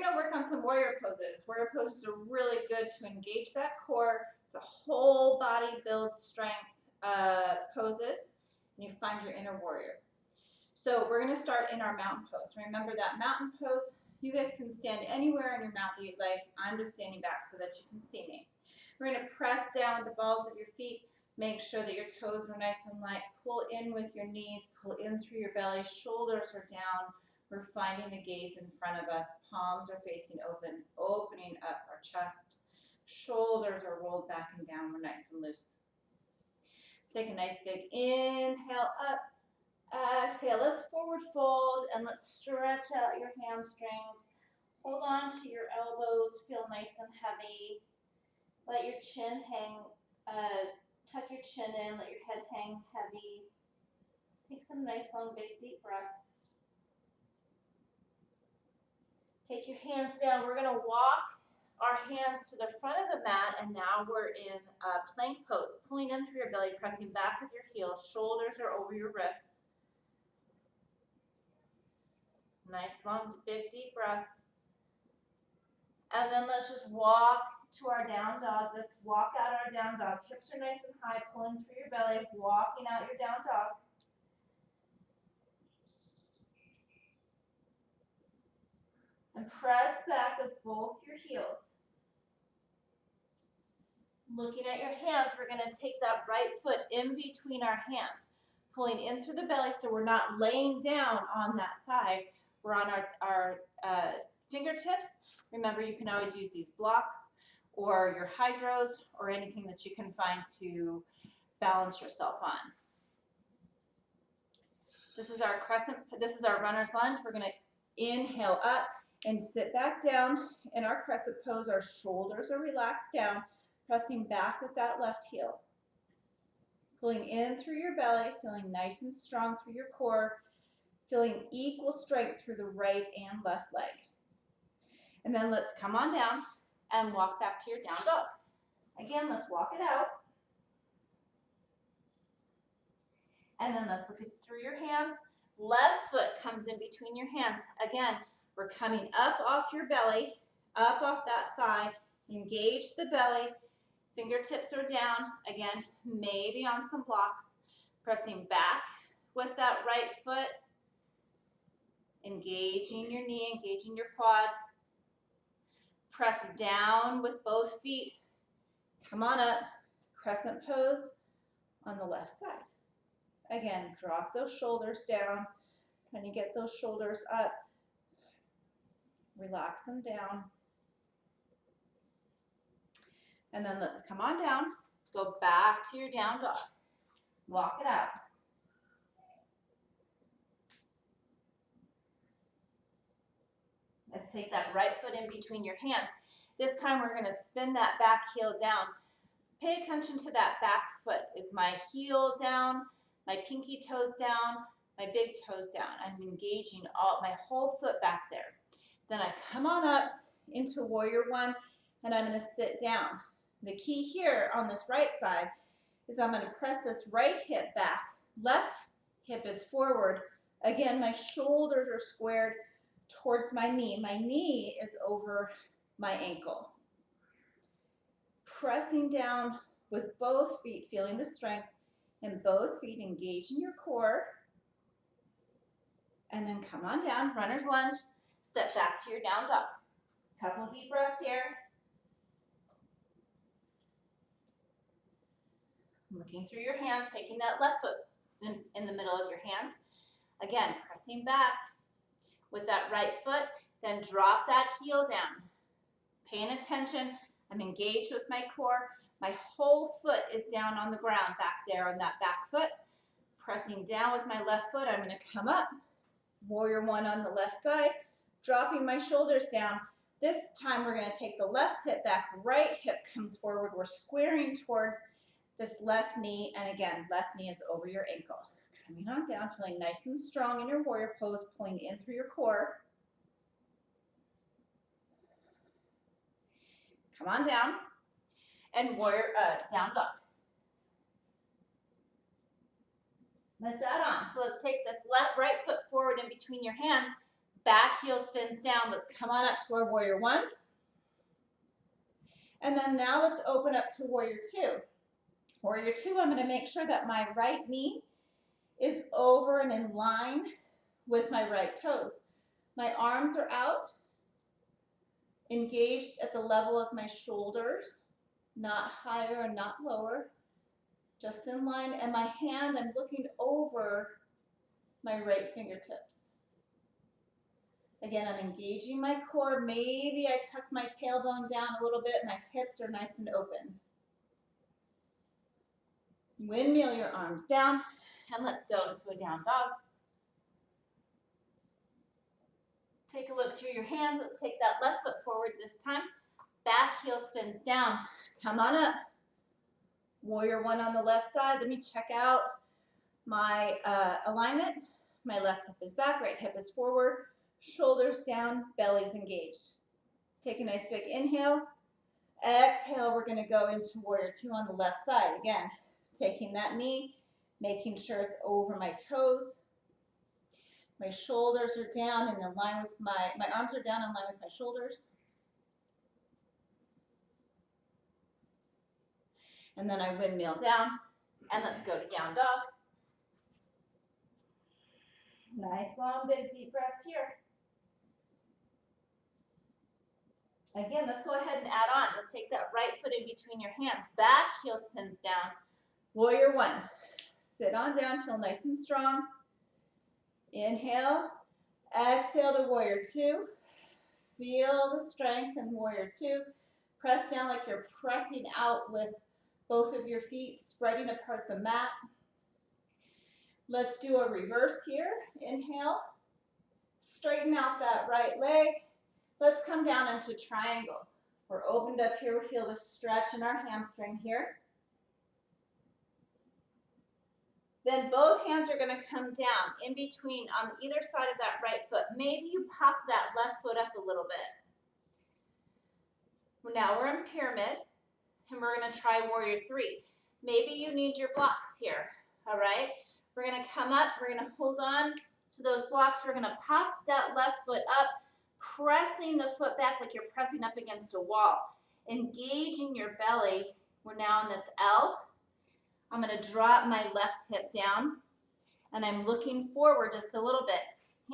gonna work on some warrior poses. Warrior poses are really good to engage that core. It's a whole body build strength poses, and you find your inner warrior. So we're gonna start in our mountain pose. Remember that mountain pose, you guys can stand anywhere on your mat that you'd like. I'm just standing back so that you can see me. We're gonna press down with the balls of your feet. Make sure that your toes are nice and light. Pull in with your knees, pull in through your belly, shoulders are down. We're finding a gaze in front of us. Palms are facing open, opening up our chest. Shoulders are rolled back and down. We're nice and loose. Let's take a nice big inhale up. Exhale, let's forward fold and let's stretch out your hamstrings. Hold on to your elbows, feel nice and heavy. Let your chin hang, tuck your chin in, let your head hang heavy. Take some nice long big deep breaths. Take your hands down. We're gonna walk our hands to the front of the mat, and now we're in plank pose. Pulling in through your belly, pressing back with your heels. Shoulders are over your wrists. Nice long big deep breaths. And then let's just walk to our down dog. Let's walk out our down dog. Hips are nice and high, pulling through your belly, walking out your down dog. And press back with both your heels. Looking at your hands, we're gonna take that right foot in between our hands, pulling in through the belly so we're not laying down on that thigh. We're on our fingertips. Remember, you can always use these blocks or your hydros or anything that you can find to balance yourself on. This is our runner's lunge. We're gonna inhale up and sit back down in our crescent pose. Our shoulders are relaxed down, pressing back with that left heel. Pulling in through your belly, feeling nice and strong through your core, feeling equal strength through the right and left leg. And then let's come on down and walk back to your down dog. Again, let's walk it out. And then let's look through your hands. Left foot comes in between your hands. Again, we're coming up off your belly, up off that thigh. Engage the belly. Fingertips are down. Again, maybe on some blocks. Pressing back with that right foot. Engaging your knee, engaging your quad. Press down with both feet. Come on up. Crescent pose on the left side. Again, drop those shoulders down. Trying to get those shoulders up. Relax them down. And then let's come on down. Go back to your down dog. Walk it out. Let's take that right foot in between your hands. This time we're going to spin that back heel down. Pay attention to that back foot. Is my heel down? My pinky toes down? My big toes down? I'm engaging my whole foot back there. Then I come on up into warrior one, and I'm going to sit down. The key here on this right side is I'm going to press this right hip back. Left hip is forward. Again, my shoulders are squared towards my knee. My knee is over my ankle. Pressing down with both feet, feeling the strength in both feet, engaging your core. And then come on down, runner's lunge, step back to your down dog. Couple deep breaths here. Looking through your hands, taking that left foot in the middle of your hands. Again, pressing back with that right foot, then drop that heel down. Paying attention, I'm engaged with my core. My whole foot is down on the ground back there on that back foot. Pressing down with my left foot, I'm gonna come up. Warrior one on the left side, dropping my shoulders down. This time we're gonna take the left hip back, right hip comes forward. We're squaring towards this left knee, and again, left knee is over your ankle. Coming on down, feeling nice and strong in your warrior pose, pulling in through your core. Come on down, and warrior down dog. Let's add on. So let's take this right foot forward in between your hands, Back heel spins down. Let's come on up to our warrior one. And then now let's open up to warrior two. Warrior two, I'm gonna make sure that my right knee is over and in line with my right toes. My arms are out, engaged at the level of my shoulders, not higher and not lower, just in line. And my hand, I'm looking over my right fingertips. Again, I'm engaging my core. Maybe I tuck my tailbone down a little bit. My hips are nice and open. Windmill your arms down, and let's go into a down dog. Take a look through your hands. Let's take that left foot forward this time. Back heel spins down. Come on up. Warrior one on the left side. Let me check out my alignment. My left hip is back, right hip is forward, shoulders down, belly's engaged. Take a nice big inhale. Exhale, we're gonna go into warrior two on the left side. Again, taking that knee, making sure it's over my toes. My shoulders are down and in line with my arms are down in line with my shoulders. And then I windmill down, and let's go to down dog. Nice, long, big, deep breaths here. Again, let's go ahead and add on. Let's take that right foot in between your hands. Back heel spins down. Warrior one. Sit on down, feel nice and strong. Inhale. Exhale to warrior two. Feel the strength in warrior two. Press down like you're pressing out with both of your feet, spreading apart the mat. Let's do a reverse here. Inhale. Straighten out that right leg. Let's come down into triangle. We're opened up here. We feel the stretch in our hamstring here. Then both hands are going to come down in between on either side of that right foot. Maybe you pop that left foot up a little bit. Now we're in pyramid, and we're going to try warrior three. Maybe you need your blocks here, all right? We're going to come up. We're going to hold on to those blocks. We're going to pop that left foot up, pressing the foot back like you're pressing up against a wall. Engaging your belly. We're now in this L. I'm going to drop my left hip down, and I'm looking forward just a little bit.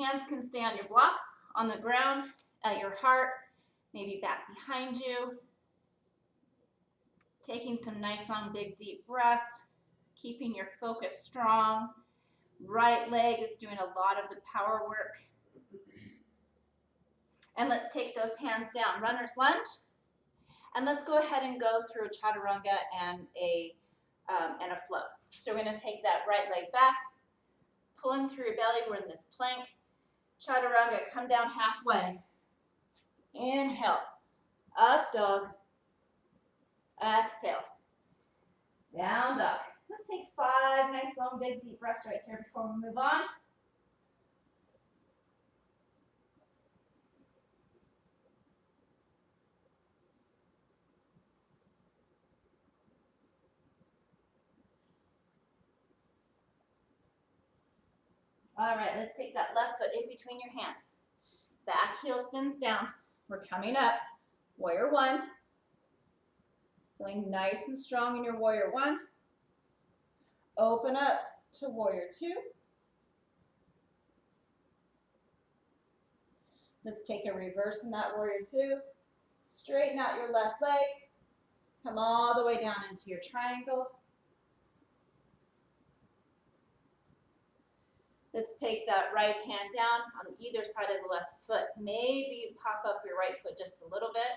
Hands can stay on your blocks, on the ground, at your heart, maybe back behind you. Taking some nice, long, big, deep breaths, keeping your focus strong. Right leg is doing a lot of the power work. And let's take those hands down. Runner's lunge. And let's go ahead and go through a chaturanga and a flow. So we're going to take that right leg back, pulling through your belly. We're in this plank. Chaturanga, come down halfway. Inhale, up dog. Exhale, down dog. Let's take 5 nice, long, big, deep breaths right here before we move on. All right, let's take that left foot in between your hands. Back heel spins down. We're coming up. Warrior one. Feeling nice and strong in your warrior one. Open up to warrior two. Let's take a reverse in that warrior two. Straighten out your left leg. Come all the way down into your triangle. Let's take that right hand down on either side of the left foot. Maybe you pop up your right foot just a little bit.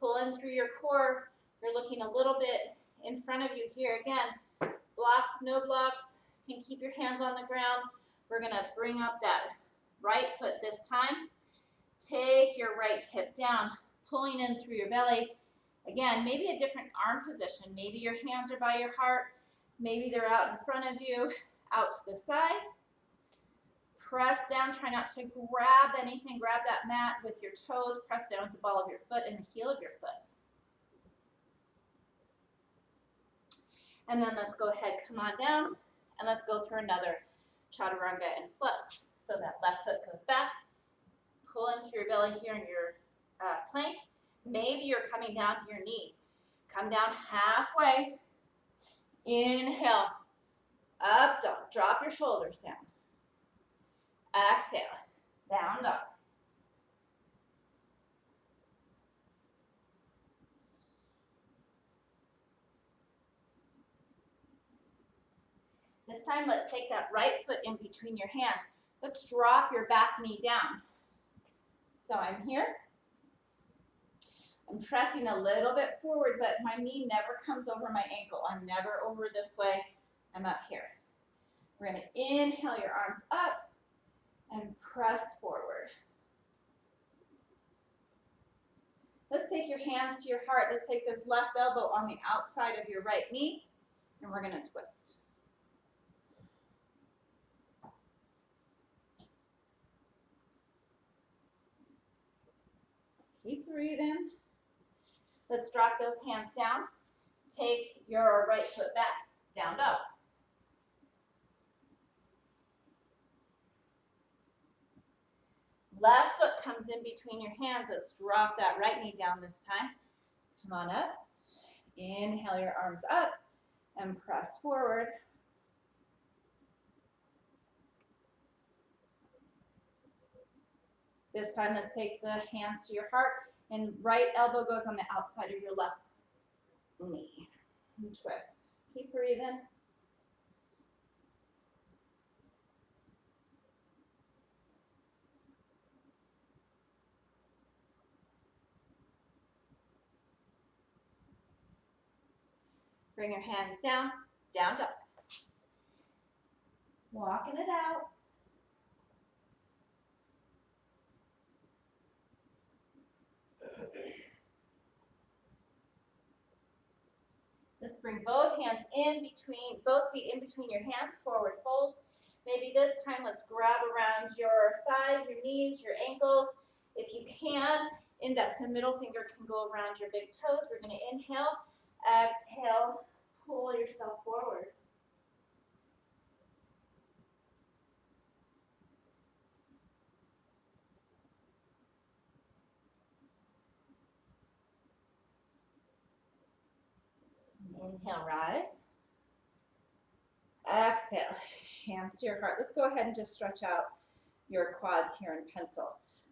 Pull in through your core. You're looking a little bit in front of you here. Again, blocks, no blocks. You can keep your hands on the ground. We're going to bring up that right foot this time. Take your right hip down, pulling in through your belly. Again, maybe a different arm position. Maybe your hands are by your heart. Maybe they're out in front of you, out to the side. Press down. Try not to grab anything. Grab that mat with your toes. Press down with the ball of your foot and the heel of your foot. And then let's go ahead, come on down, and let's go through another chaturanga and flow. So that left foot goes back, pull into your belly here in your plank. Maybe you're coming down to your knees. Come down halfway. Inhale. Up dog. Drop your shoulders down. Exhale. Down dog. This time, let's take that right foot in between your hands. Let's drop your back knee down. So I'm here. I'm pressing a little bit forward, but my knee never comes over my ankle. I'm never over this way. I'm up here. We're going to inhale your arms up and press forward. Let's take your hands to your heart. Let's take this left elbow on the outside of your right knee, and we're going to twist. Keep breathing. Let's drop those hands down. Take your right foot back, down dog. Left foot comes in between your hands. Let's drop that right knee down this time. Come on up. Inhale your arms up and press forward. This time, let's take the hands to your heart, and right elbow goes on the outside of your left knee. And twist. Keep breathing. Bring your hands down, down dog. Walking it out. Let's bring both hands in between, both feet in between your hands, forward fold. Maybe this time let's grab around your thighs, your knees, your ankles. If you can, index and middle finger can go around your big toes. We're going to inhale, exhale, pull yourself forward. Inhale, rise. Exhale, hands to your heart. Let's go ahead and just stretch out your quads here in pencil.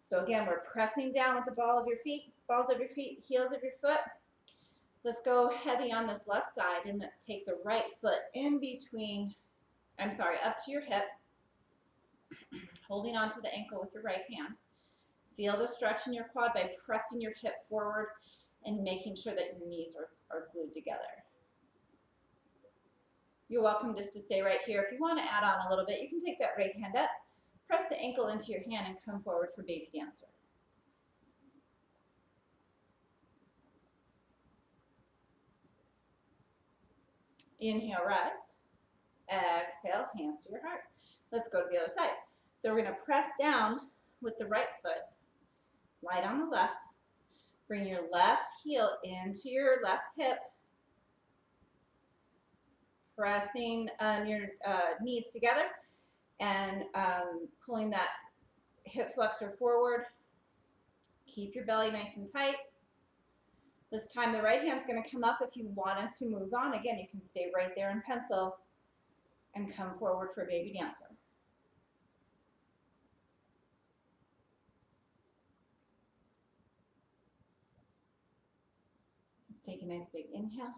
So again, we're pressing down with the balls of your feet, heels of your foot. Let's go heavy on this left side, and let's take the right foot in between, up to your hip, holding onto the ankle with your right hand. Feel the stretch in your quad by pressing your hip forward and making sure that your knees are glued together. You're welcome just to stay right here. If you want to add on a little bit, you can take that right hand up, press the ankle into your hand, and come forward for baby dancer. Inhale, rise. Exhale, hands to your heart. Let's go to the other side. So we're going to press down with the right foot, light on the left. Bring your left heel into your left hip, pressing your knees together and pulling that hip flexor forward. Keep your belly nice and tight. This time the right hand's going to come up. If you wanted to move on, again, you can stay right there in pencil and come forward for baby dancer. Let's take a nice big inhale.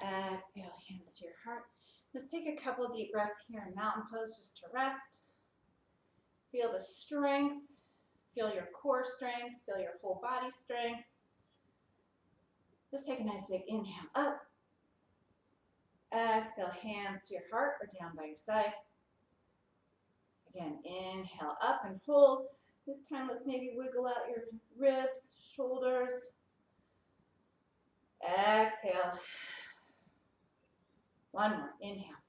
Exhale, hands to your heart. Let's take a couple deep breaths here in mountain pose just to rest. Feel the strength. Feel your core strength. Feel your whole body strength. Let's take a nice big inhale up. Exhale, hands to your heart or down by your side. Again, inhale up and hold. This time, let's maybe wiggle out your ribs, shoulders. Exhale. One more, inhale.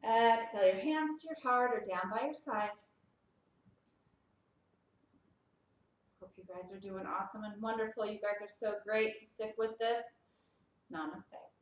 Exhale, your hands to your heart or down by your side. Hope you guys are doing awesome and wonderful. You guys are so great to stick with this. Namaste.